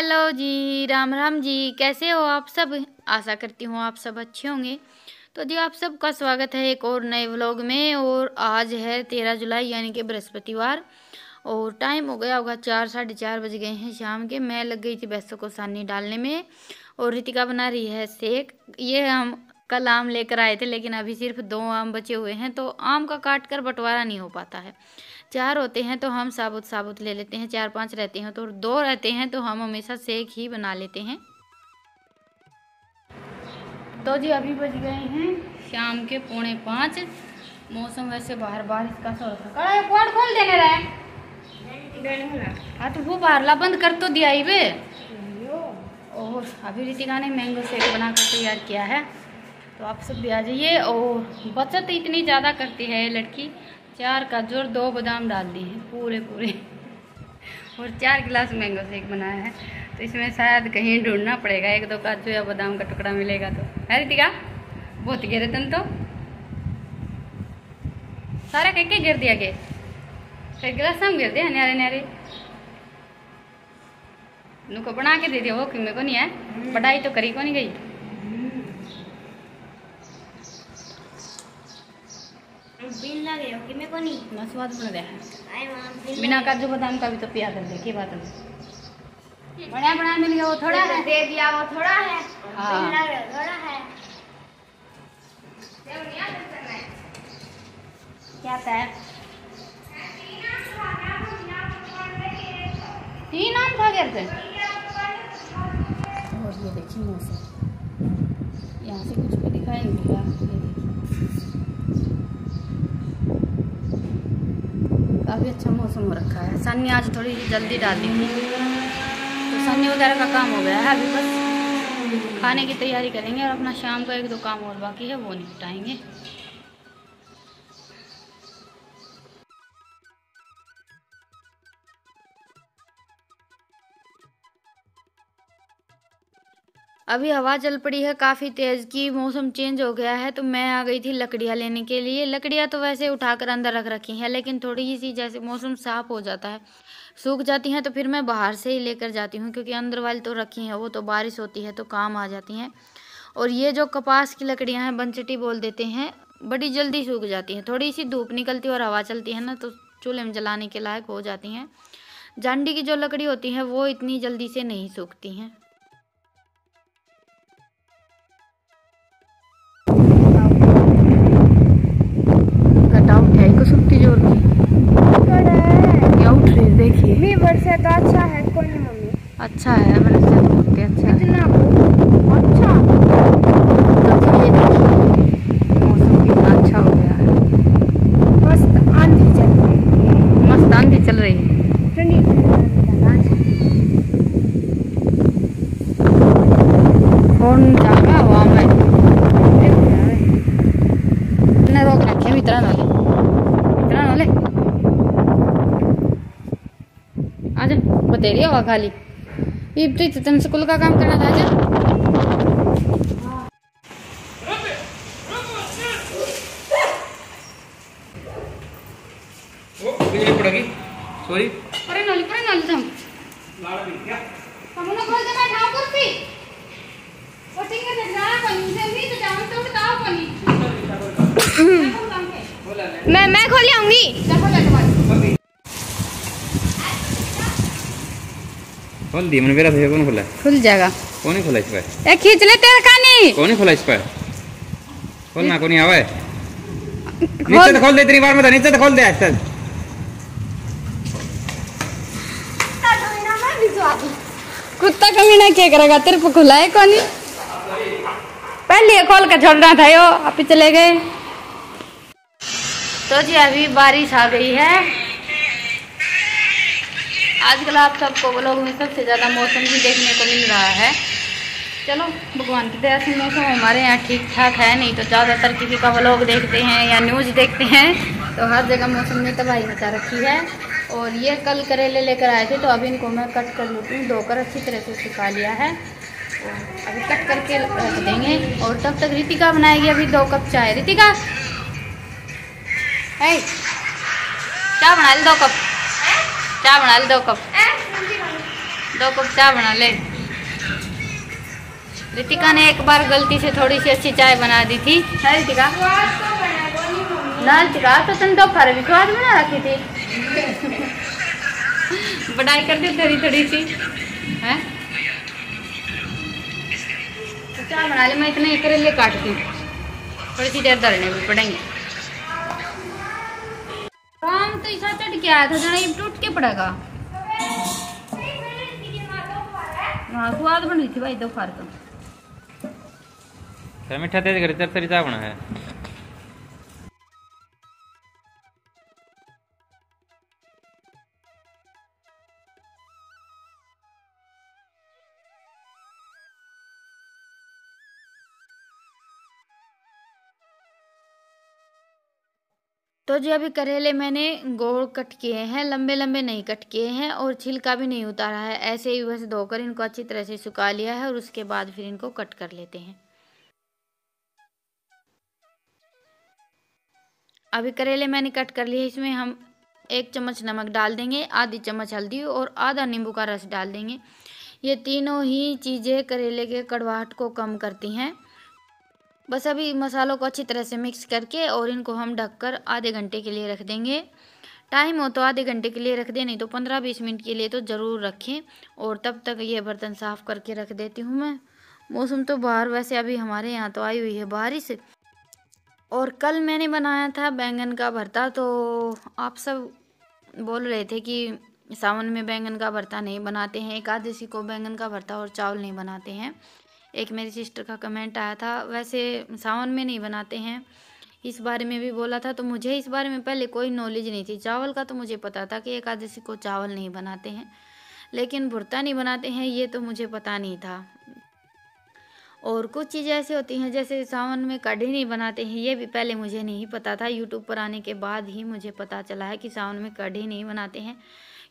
Hello जी, राम राम जी। कैसे हो आप सब? आशा करती हूँ आप सब अच्छे होंगे। तो जी आप सबका स्वागत है एक और नए व्लॉग में। और आज है 13 जुलाई यानी कि बृहस्पतिवार और टाइम हो गया होगा 4 साढ़े 4 बज गए हैं शाम के। मैं लग गई थी भैंसों को सानी डालने में और रितिका बना रही है सेक। ये हम कल आम लेकर आए थे लेकिन अभी सिर्फ 2 आम बचे हुए हैं तो आम का काट कर बंटवारा नहीं हो पाता है। 4 होते हैं तो हम साबुत साबुत ले लेते हैं, 4-5 रहते हैं तो 2 रहते हैं तो हम हमेशा सेक ही बना लेते हैं। तो जी अभी बज गए हैं शाम के 4:45। मौसम वैसे बाहर बारिश का सा रखा है। कौन खोल देने रहे? हाँ तो वो बाहरला बंद कर तो दिया ही वे। और अभी रितिका ने मैंगो शेक बनाकर तैयार किया है तो आप सब भी आ जाइए। और बचत इतनी ज़्यादा करती है ये लड़की। 4 काजू और 2 बादाम डाल दी हैं पूरे और 4 गिलास मैंगो शेक बनाया है। तो इसमें शायद कहीं ढूंढना पड़ेगा 1-2 काजू या बादाम का टुकड़ा मिलेगा तो। है रितिका? बहुत गिरे तन तो सारा कह गिर दिया के फिर गिलास हम गिर दिया न्यारे न्यारे। नुको बना के दे दिया वो कि मेरे को नहीं है, बढ़ाई तो करी को नहीं गई। ना स्वाद बन रहा है बिना काजू बादाम का भी तो पिया कर देखिए बात में बढ़िया बना मिल गया। वो थोड़ा है दे दिया, वो थोड़ा है। हाँ थोड़ा है क्या है? 3 आम खा गए थे। और ये देखिए मौसम यहाँ से कुछ भी दिखाई नहीं दिया। ये देखिए काफ़ी अच्छा मौसम हो रखा है। सन्नी आज थोड़ी जल्दी डाल दी थी तो सन्नी वगैरह का काम हो गया है। अभी बस खाने की तैयारी करेंगे और अपना शाम का 1-2 काम और बाकी है वो निपटाएंगे। अभी हवा चल पड़ी है काफ़ी तेज़ की, मौसम चेंज हो गया है तो मैं आ गई थी लकड़ियाँ लेने के लिए। लकड़ियाँ तो वैसे उठाकर अंदर रख रखी हैं लेकिन थोड़ी सी जैसे मौसम साफ हो जाता है सूख जाती हैं तो फिर मैं बाहर से ही लेकर जाती हूँ क्योंकि अंदर वाली तो रखी हैं वो तो बारिश होती है तो काम आ जाती हैं। और ये जो कपास की लकड़ियाँ हैं बनचटी बोल देते हैं, बड़ी जल्दी सूख जाती हैं। थोड़ी सी धूप निकलती है और हवा चलती है ना तो चूल्हे में जलाने के लायक हो जाती हैं। जांडी की जो लकड़ी होती है वो इतनी जल्दी से नहीं सूखती हैं। देखिए वर्षा तो अच्छा है कोई नहीं मम्मी। अच्छा है मेरे से बहुत अच्छा है। कितना अच्छा मौसम कितना अच्छा हो गया है। मस्त आंधी चल रही है। मस्त आंधी चल रही है। कौन जाएगा हवा में इतने रोक रखे इतना नाले आज बतेरी हवा खाली तो तुम स्कूल का काम करना था। आजा बिजली पड़ेगी सॉरी परे नाली तुम हमने खोल दे बैठा कुर्सी और ठीक है ना कोनी से भी तो जाऊं तो बताओ कोनी मैं खोल आऊंगी। खोल दी मैंने मेरा भैया कौन खोला? खुल जाएगा। कौन खोला इस पर? ए खींच ले तेरे कानी। कौन खोला इस पर? खोल ना कोनी आवे नीचे तो खोल दे इतनी बार में नीचे तो खोल दे आज तक। कुत्ता कमीना क्या करेगा तेरे को खुला है कौन? पहले खोल के छोड़ना था यो आप ही चले गए। तो जी अभी बारिश आ गई है। आजकल आप सबको व्लॉग में सबसे ज़्यादा मौसम भी देखने को मिल रहा है। चलो भगवान की दया से मौसम हमारे यहाँ ठीक ठाक है, नहीं तो ज़्यादातर किसी का व्लॉग देखते हैं या न्यूज़ देखते हैं तो हर जगह मौसम ने तबाही मचा रखी है। और ये कल करेले लेकर आए थे तो अभी इनको मैं कट कर लेती हूँ, धोकर अच्छी तरह से सुखा लिया है। अभी कट करके रख देंगे और तब तक रितिका बनाएगी अभी 2 कप चाय। रितिका चाय बना ले 2 कप, चाय बना ले 2 कप। 2 कप चाय बना ले। रितिका ने एक बार गलती से थोड़ी सी अच्छी चाय बना दी थी। है रितिका? ना रितिका तो तुम दोपहर भी स्वाद बना रखी थी। बढ़ाई कर दी थोड़ी सी है। तो चाय बना ले, मैं इतने करेले काटती हूँ, थोड़ी सी देर धरने भी पड़ेंगे। काम तो ऐसा चढ़ के आया था जरा ये टूट के पड़ेगा। हाँ स्वाद बन रही थी भाई दोपहर तो। मीठा तेज कर तेरी चाय बना है। तो जी अभी करेले मैंने गोल कट किए हैं, लंबे लंबे नहीं कट किए हैं और छिलका भी नहीं उतारा है। ऐसे ही बस धोकर इनको अच्छी तरह से सुखा लिया है और उसके बाद फिर इनको कट कर लेते हैं। अभी करेले मैंने कट कर लिए। इसमें हम 1 चम्मच नमक डाल देंगे, आधी चम्मच हल्दी और आधा नींबू का रस डाल देंगे। ये तीनों ही चीज़ें करेले के कड़वाहट को कम करती हैं। बस अभी मसालों को अच्छी तरह से मिक्स करके और इनको हम ढककर आधे घंटे के लिए रख देंगे। टाइम हो तो आधे घंटे के लिए रख दें, नहीं तो 15-20 मिनट के लिए तो ज़रूर रखें। और तब तक ये बर्तन साफ़ करके रख देती हूँ मैं। मौसम तो बाहर वैसे अभी हमारे यहाँ तो आई हुई है बारिश। और कल मैंने बनाया था बैंगन का भरता, तो आप सब बोल रहे थे कि सावन में बैंगन का भरता नहीं बनाते हैं, एकादशी को बैंगन का भरता और चावल नहीं बनाते हैं। एक मेरी सिस्टर का कमेंट आया था। वैसे सावन में नहीं बनाते हैं, इस बारे में भी बोला था। तो मुझे इस बारे में पहले कोई नॉलेज नहीं थी। चावल का तो मुझे पता था कि एकादशी को चावल नहीं बनाते हैं, लेकिन भुर्ता नहीं बनाते हैं ये तो मुझे पता नहीं था। और कुछ चीज़ें ऐसी होती हैं जैसे सावन में कढ़ी नहीं बनाते हैं, ये भी पहले मुझे नहीं पता था। यूट्यूब पर आने के बाद ही मुझे पता चला है कि सावन में कढ़ी नहीं बनाते हैं,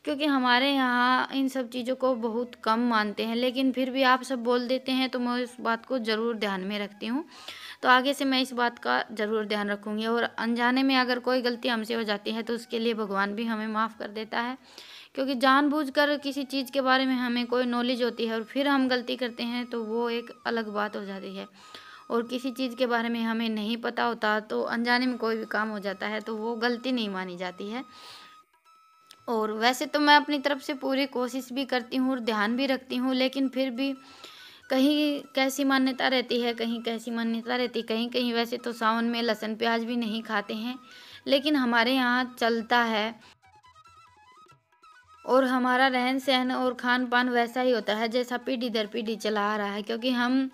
क्योंकि हमारे यहाँ इन सब चीज़ों को बहुत कम मानते हैं। लेकिन फिर भी आप सब बोल देते हैं तो मैं इस बात को ज़रूर ध्यान में रखती हूँ। तो आगे से मैं इस बात का ज़रूर ध्यान रखूँगी। और अनजाने में अगर कोई गलती हमसे हो जाती है तो उसके लिए भगवान भी हमें माफ़ कर देता है, क्योंकि जानबूझकर किसी चीज़ के बारे में हमें कोई नॉलेज होती है और फिर हम गलती करते हैं तो वो एक अलग बात हो जाती है। और किसी चीज़ के बारे में हमें नहीं पता होता तो अनजाने में कोई भी काम हो जाता है तो वो गलती नहीं मानी जाती है। और वैसे तो मैं अपनी तरफ से पूरी कोशिश भी करती हूँ और ध्यान भी रखती हूँ, लेकिन फिर भी कहीं कैसी मान्यता रहती है, कहीं कैसी मान्यता रहती है। कहीं कहीं वैसे तो सावन में लहसुन प्याज भी नहीं खाते हैं, लेकिन हमारे यहाँ चलता है। और हमारा रहन सहन और खान पान वैसा ही होता है जैसा पीढ़ी दर पीढ़ी चला आ रहा है। क्योंकि हम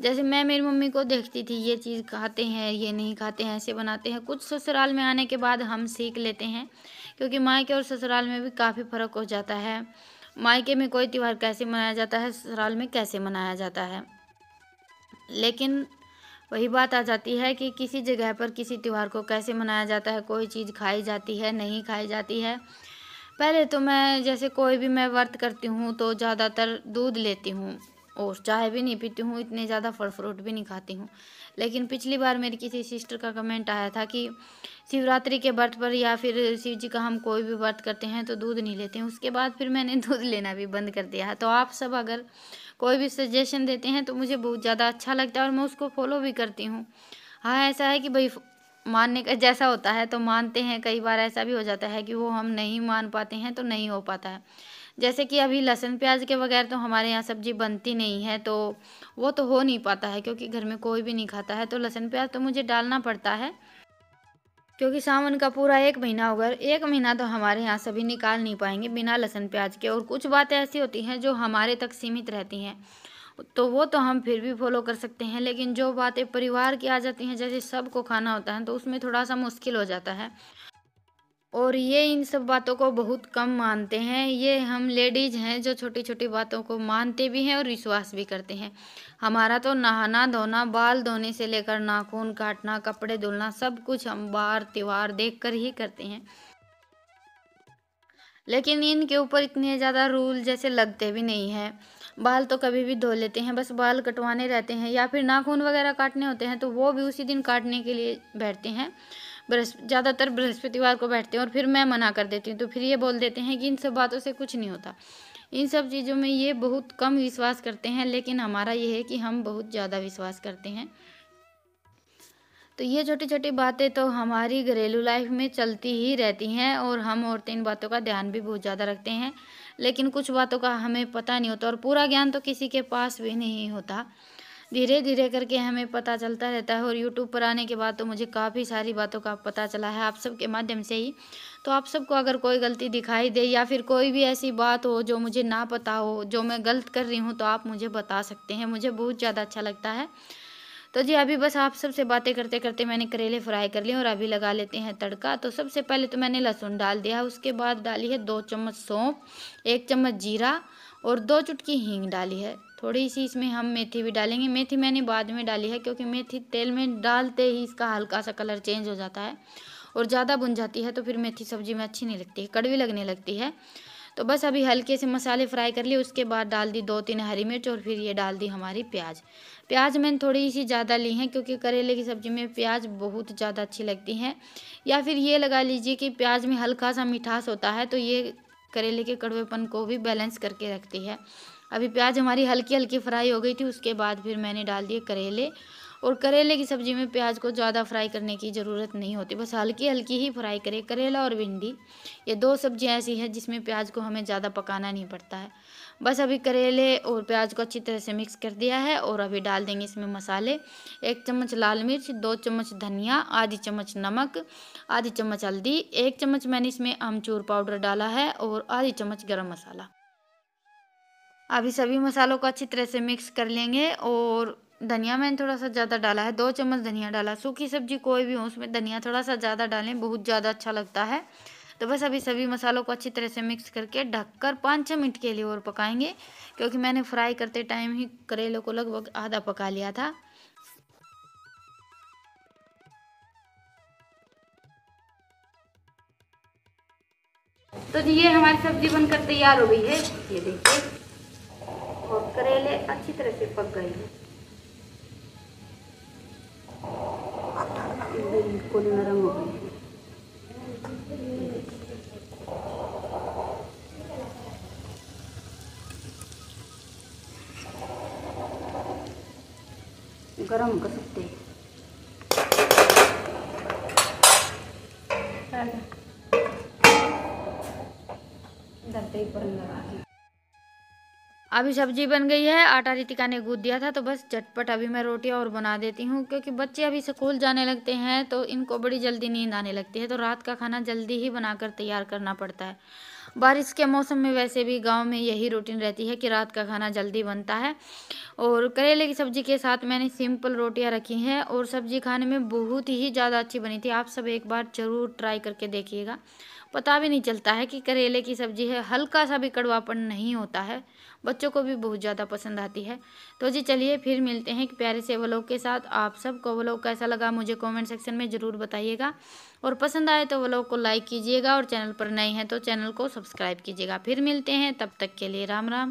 जैसे मैं मेरी मम्मी को देखती थी, ये चीज़ खाते हैं, ये नहीं खाते हैं, ऐसे बनाते हैं। कुछ ससुराल में आने के बाद हम सीख लेते हैं, क्योंकि मायके और ससुराल में भी काफ़ी फ़र्क हो जाता है। मायके में कोई त्यौहार कैसे मनाया जाता है, ससुराल में कैसे मनाया जाता है। लेकिन वही बात आ जाती है कि किसी जगह पर किसी त्यौहार को कैसे मनाया जाता है, कोई चीज़ खाई जाती है, नहीं खाई जाती है। पहले तो मैं जैसे कोई भी मैं व्रत करती हूँ तो ज़्यादातर दूध लेती हूँ और चाय भी नहीं पीती हूँ, इतने ज़्यादा फल फ्रूट भी नहीं खाती हूँ। लेकिन पिछली बार मेरी किसी सिस्टर का कमेंट आया था कि शिवरात्रि के व्रत पर या फिर शिव जी का हम कोई भी व्रत करते हैं तो दूध नहीं लेते हैं। उसके बाद फिर मैंने दूध लेना भी बंद कर दिया है। तो आप सब अगर कोई भी सजेशन देते हैं तो मुझे बहुत ज़्यादा अच्छा लगता है और मैं उसको फॉलो भी करती हूँ। हाँ ऐसा है कि भाई मानने का जैसा होता है तो मानते हैं, कई बार ऐसा भी हो जाता है कि वो हम नहीं मान पाते हैं तो नहीं हो पाता है। जैसे कि अभी लहसुन प्याज के बगैर तो हमारे यहाँ सब्जी बनती नहीं है, तो वो तो हो नहीं पाता है क्योंकि घर में कोई भी नहीं खाता है। तो लहसुन प्याज तो मुझे डालना पड़ता है, क्योंकि सावन का पूरा 1 महीना होगा। 1 महीना तो हमारे यहाँ सभी निकाल नहीं पाएंगे बिना लहसुन प्याज के। और कुछ बातें ऐसी होती हैं जो हमारे तक सीमित रहती हैं तो वो तो हम फिर भी फॉलो कर सकते हैं। लेकिन जो बातें परिवार की आ जाती हैं, जैसे सबको खाना होता है, तो उसमें थोड़ा सा मुश्किल हो जाता है। और ये इन सब बातों को बहुत कम मानते हैं। ये हम लेडीज़ हैं जो छोटी छोटी बातों को मानते भी हैं और विश्वास भी करते हैं। हमारा तो नहाना धोना, बाल धोने से लेकर नाखून काटना, कपड़े धुलना, सब कुछ हम बार त्योहार देख कर ही करते हैं। लेकिन इनके ऊपर इतने ज़्यादा रूल जैसे लगते भी नहीं हैं। बाल तो कभी भी धो लेते हैं, बस बाल कटवाने रहते हैं या फिर नाखून वगैरह काटने होते हैं तो वो भी उसी दिन काटने के लिए बैठते हैं। ज़्यादातर बृहस्पतिवार को बैठते हैं और फिर मैं मना कर देती हूँ तो फिर ये बोल देते हैं कि इन सब बातों से कुछ नहीं होता। इन सब चीज़ों में ये बहुत कम विश्वास करते हैं, लेकिन हमारा ये है कि हम बहुत ज़्यादा विश्वास करते हैं। तो ये छोटी छोटी बातें तो हमारी घरेलू लाइफ में चलती ही रहती हैं और हम औरतें इन बातों का ध्यान भी बहुत ज़्यादा रखते हैं, लेकिन कुछ बातों का हमें पता नहीं होता और पूरा ज्ञान तो किसी के पास भी नहीं होता। धीरे धीरे करके हमें पता चलता रहता है और यूट्यूब पर आने के बाद तो मुझे काफ़ी सारी बातों का पता चला है आप सबके माध्यम से ही। तो आप सबको अगर कोई गलती दिखाई दे या फिर कोई भी ऐसी बात हो जो मुझे ना पता हो, जो मैं गलत कर रही हूँ, तो आप मुझे बता सकते हैं, मुझे बहुत ज़्यादा अच्छा लगता है। तो जी अभी बस आप सबसे बातें करते करते मैंने करेले फ्राई कर लिए और अभी लगा लेते हैं तड़का। तो सबसे पहले तो मैंने लहसुन डाल दिया, उसके बाद डाली है 2 चम्मच सौंफ, 1 चम्मच जीरा और 2 चुटकी हींग डाली है। थोड़ी सी इसमें हम मेथी भी डालेंगे। मेथी मैंने बाद में डाली है क्योंकि मेथी तेल में डालते ही इसका हल्का सा कलर चेंज हो जाता है और ज़्यादा भुन जाती है तो फिर मेथी सब्जी में अच्छी नहीं लगती है, कड़वी लगने लगती है। तो बस अभी हल्के से मसाले फ्राई कर लिए, उसके बाद डाल दी 2-3 हरी मिर्च और फिर ये डाल दी हमारी प्याज। प्याज मैंने थोड़ी सी ज़्यादा ली हैं क्योंकि करेले की सब्ज़ी में प्याज बहुत ज़्यादा अच्छी लगती हैं, या फिर ये लगा लीजिए कि प्याज में हल्का सा मिठास होता है तो ये करेले के कड़वेपन को भी बैलेंस करके रखती है। अभी प्याज हमारी हल्की हल्की फ्राई हो गई थी, उसके बाद फिर मैंने डाल दिए करेले। और करेले की सब्ज़ी में प्याज को ज़्यादा फ्राई करने की ज़रूरत नहीं होती, बस हल्की हल्की ही फ्राई करें। करेला और भिंडी ये 2 सब्जियां ऐसी हैं जिसमें प्याज को हमें ज़्यादा पकाना नहीं पड़ता है। बस अभी करेले और प्याज को अच्छी तरह से मिक्स कर दिया है और अभी डाल देंगे इसमें मसाले। 1 चम्मच लाल मिर्च, 2 चम्मच धनिया, आधी चम्मच नमक, आधी चम्मच हल्दी, 1 चम्मच मैंने इसमें अमचूर पाउडर डाला है और आधी चम्मच गरम मसाला। अभी सभी मसालों को अच्छी तरह से मिक्स कर लेंगे। और धनिया मैंने थोड़ा सा ज़्यादा डाला है, 2 चम्मच धनिया डाला। सूखी सब्जी कोई भी हो उसमें धनिया थोड़ा सा ज़्यादा डालें, बहुत ज़्यादा अच्छा लगता है। तो बस अभी सभी मसालों को अच्छी तरह से मिक्स करके ढककर 5-6 मिनट के लिए और पकाएंगे, क्योंकि मैंने फ्राई करते टाइम ही करेलों को लगभग आधा पका लिया था। तो जी ये हमारी सब्जी बनकर तैयार हो गई है, ये देखिए, और करेले अच्छी तरह से पक गए हैं, बिल्कुल नरम हो गए हैं। गरम कर सकते हैं। अभी सब्जी बन गई है, आटा रितिका ने गूंद दिया था, तो बस झटपट अभी मैं रोटियां और बना देती हूँ, क्योंकि बच्चे अभी स्कूल जाने लगते हैं तो इनको बड़ी जल्दी नींद आने लगती है, तो रात का खाना जल्दी ही बनाकर तैयार करना पड़ता है। बारिश के मौसम में वैसे भी गांव में यही रूटीन रहती है कि रात का खाना जल्दी बनता है। और करेले की सब्ज़ी के साथ मैंने सिंपल रोटियां रखी हैं और सब्ज़ी खाने में बहुत ही ज़्यादा अच्छी बनी थी। आप सब एक बार ज़रूर ट्राई करके देखिएगा, पता भी नहीं चलता है कि करेले की सब्ज़ी है, हल्का सा भी कड़वापन नहीं होता है, बच्चों को भी बहुत ज़्यादा पसंद आती है। तो जी चलिए फिर मिलते हैं एक प्यारे से व्लॉग के साथ। आप सबको व्लॉग कैसा लगा मुझे कमेंट सेक्शन में ज़रूर बताइएगा, और पसंद आए तो व्लॉग को लाइक कीजिएगा और चैनल पर नए हैं तो चैनल को सब्सक्राइब कीजिएगा। फिर मिलते हैं, तब तक के लिए राम राम।